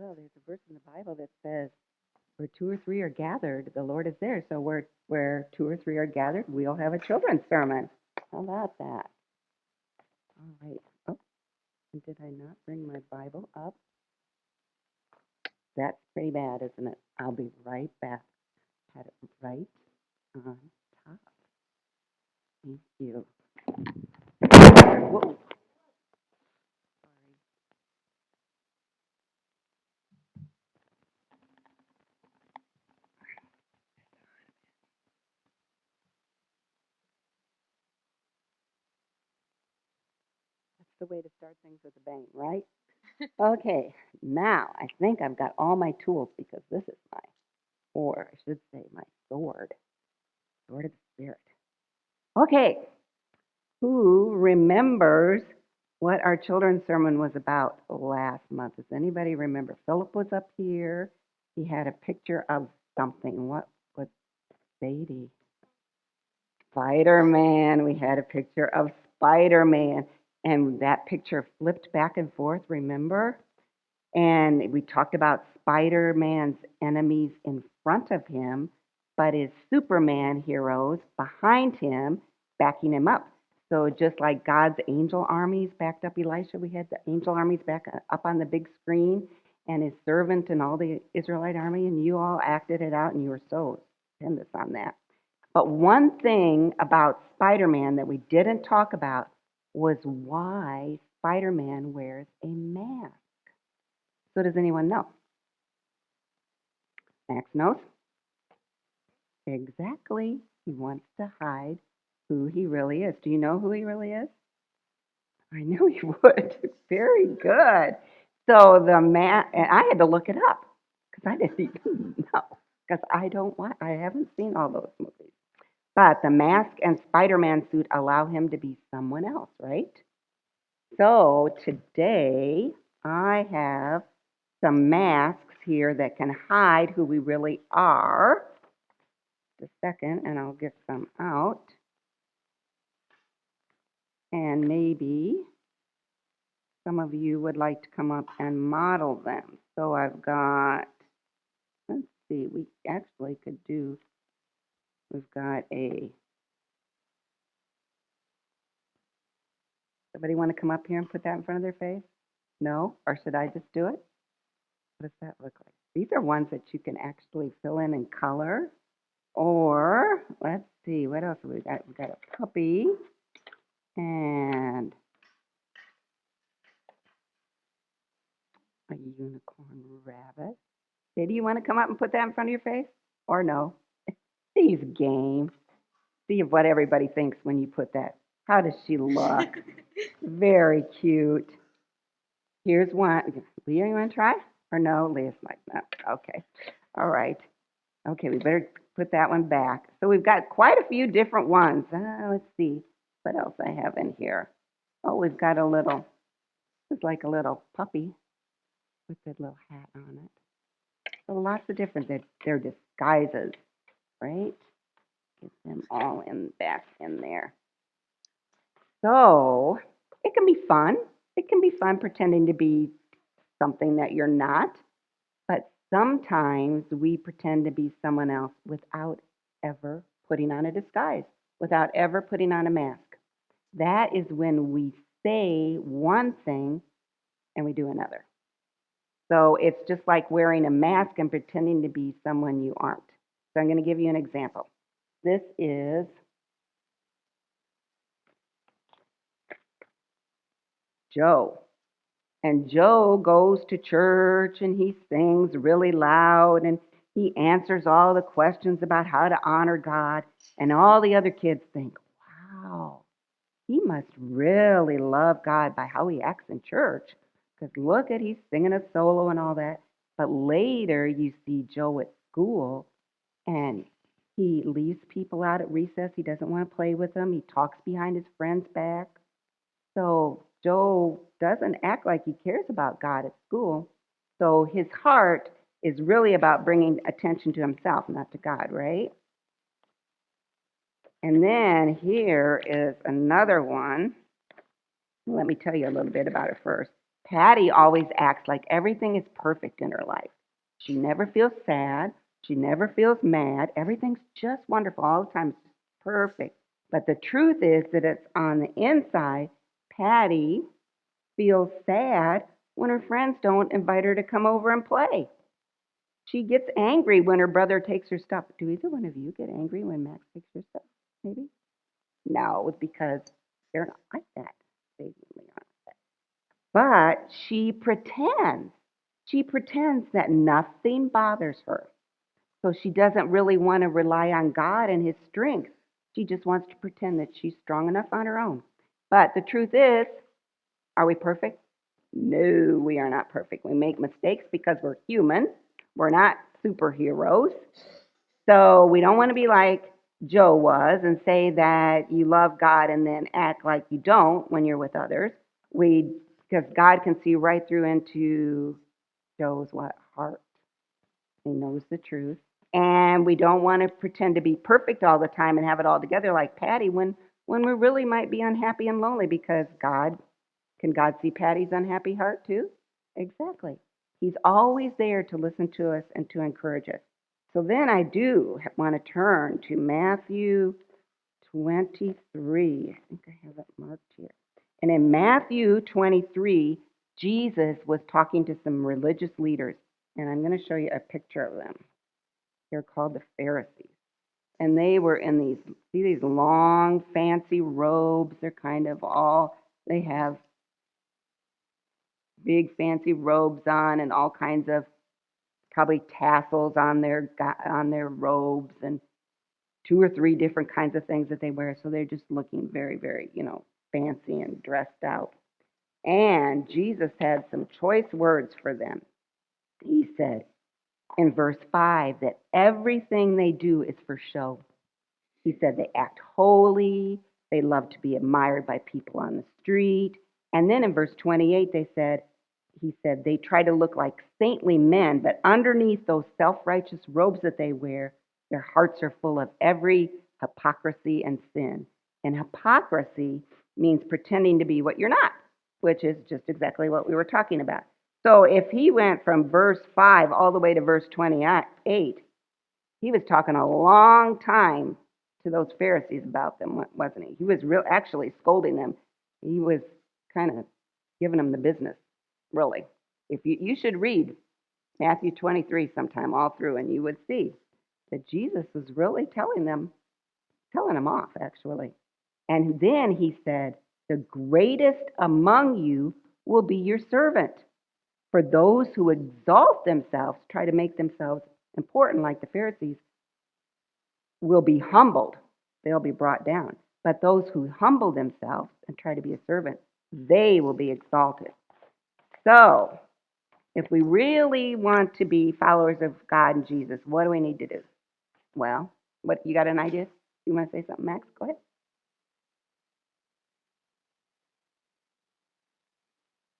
Well, there's a verse in the Bible that says, where two or three are gathered, the Lord is there. So where two or three are gathered, we'll have a children's sermon. How about that? All right. Oh, and did I not bring my Bible up? That's pretty bad, isn't it? I'll be right back. Had it right on top. Thank you. Whoa. Sorry. That's the way to start things with a bang, right? Okay, now I think I've got all my tools because this is my, or I should say my sword of the Spirit. Okay, who remembers what our children's sermon was about last month? Does anybody remember? Philip was up here. He had a picture of something. What was Sadie? Spider-Man. We had a picture of Spider-Man. And that picture flipped back and forth, remember? And we talked about Spider-Man's enemies in front of him, but his Superman heroes behind him, backing him up. So just like God's angel armies backed up Elisha, we had the angel armies back up on the big screen, and his servant and all the Israelite army, and you all acted it out, and you were so stupendous on that. But one thing about Spider-Man that we didn't talk about was why Spider-Man wears a mask. So does anyone know? Max knows. Exactly. He wants to hide who he really is. Do you know who he really is? I knew you would. Very good. So the man, and I had to look it up because I didn't even know because I haven't seen all those movies. But the mask and Spider-Man suit allow him to be someone else, right? So today I have some masks here that can hide who we really are. Just a second, and I'll get some out. And maybe some of you would like to come up and model them. So I've got, let's see, we actually could do, we've got somebody want to come up here and put that in front of their face? No? Or should I just do it? What does that look like? These are ones that you can actually fill in color. Or, let's see, what else have we got? We've got a puppy and a unicorn rabbit. Say, do you want to come up and put that in front of your face? Or no? She's game. See what everybody thinks when you put that. How does she look? Very cute. Here's one. Leah, you want to try? Or no? Leah's like, no. Okay. All right. Okay, we better put that one back. So we've got quite a few different ones. Let's see what else I have in here. Oh, we've got a little, it's like a little puppy with a little hat on it. So lots of different, they're disguises, right? Get them all back in there. So it can be fun. It can be fun pretending to be something that you're not. But sometimes we pretend to be someone else without ever putting on a disguise, without ever putting on a mask. That is when we say one thing and we do another. So it's just like wearing a mask and pretending to be someone you aren't. So I'm going to give you an example. This is Joe. And Joe goes to church and he sings really loud and he answers all the questions about how to honor God. And all the other kids think, wow, he must really love God by how he acts in church. Because look at, he's singing a solo and all that. But later you see Joe at school and he leaves people out at recess. He doesn't want to play with them. He talks behind his friend's back. So Joe doesn't act like he cares about God at school. So his heart is really about bringing attention to himself, not to God, right? And then here is another one. Let me tell you a little bit about it first. Patty always acts like everything is perfect in her life. She never feels sad. She never feels mad. Everything's just wonderful all the time. It's just perfect. But the truth is that it's on the inside. Patty feels sad when her friends don't invite her to come over and play. She gets angry when her brother takes her stuff. Do either one of you get angry when Max takes your stuff? Maybe? No, it's because they're not like that. They really aren't. But she pretends. She pretends that nothing bothers her. So she doesn't really want to rely on God and His strength. She just wants to pretend that she's strong enough on her own. But the truth is, are we perfect? No, we are not perfect. We make mistakes because we're human. We're not superheroes. So we don't want to be like Joe was and say that you love God and then act like you don't when you're with others. We Because God can see right through into Joe's what heart. He knows the truth. And we don't want to pretend to be perfect all the time and have it all together like Patty when we really might be unhappy and lonely because God see Patty's unhappy heart too? Exactly. He's always there to listen to us and to encourage us. So then I do want to turn to Matthew 23. I think I have it marked here. And in Matthew 23, Jesus was talking to some religious leaders. And I'm going to show you a picture of them. They're called the Pharisees. And they were in these long, fancy robes. They're kind of they have big, fancy robes on and all kinds of probably tassels on their robes and two or three different kinds of things that they wear. So they're just looking very, very, fancy and dressed out. And Jesus had some choice words for them. He said in verse 5 that everything they do is for show. He said they act holy, they love to be admired by people on the street. And then in verse 28, he said they try to look like saintly men, but underneath those self righteous robes that they wear, their hearts are full of every hypocrisy and sin. And hypocrisy means pretending to be what you're not, which is just exactly what we were talking about. So if he went from verse 5 all the way to verse 28, he was talking a long time to those Pharisees about them, wasn't he? He was actually scolding them. He was kind of giving them the business, really. If you should read Matthew 23 sometime all through, and you would see that Jesus was really telling them off, actually. And then he said, the greatest among you will be your servant. For those who exalt themselves, try to make themselves important like the Pharisees, will be humbled. They'll be brought down. But those who humble themselves and try to be a servant, they will be exalted. So, if we really want to be followers of God and Jesus, what do we need to do? Well, you got an idea? You want to say something, Max? Go ahead.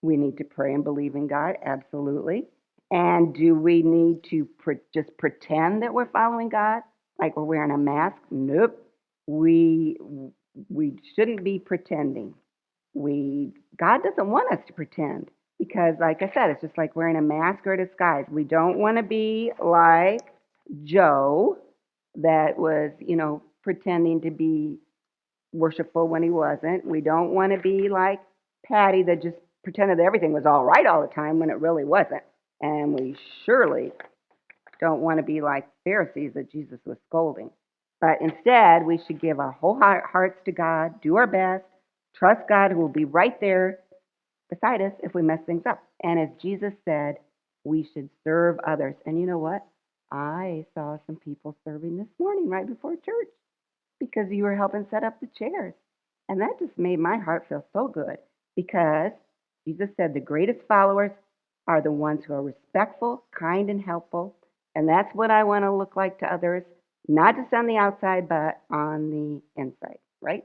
We need to pray and believe in God, absolutely. And do we need to just pretend that we're following God, like we're wearing a mask? Nope. We we shouldn't be pretending. God doesn't want us to pretend because, like I said, it's just like wearing a mask or a disguise. We don't want to be like Joe, that was, pretending to be worshipful when he wasn't. We don't want to be like Patty, that just pretended that everything was all right all the time when it really wasn't. And we surely don't want to be like Pharisees that Jesus was scolding. But instead, we should give our whole hearts to God, do our best, trust God who will be right there beside us if we mess things up. And as Jesus said, we should serve others. And you know what? I saw some people serving this morning right before church because you were helping set up the chairs. And that just made my heart feel so good because Jesus said the greatest followers are the ones who are respectful, kind, and helpful. And that's what I want to look like to others, not just on the outside, but on the inside, right?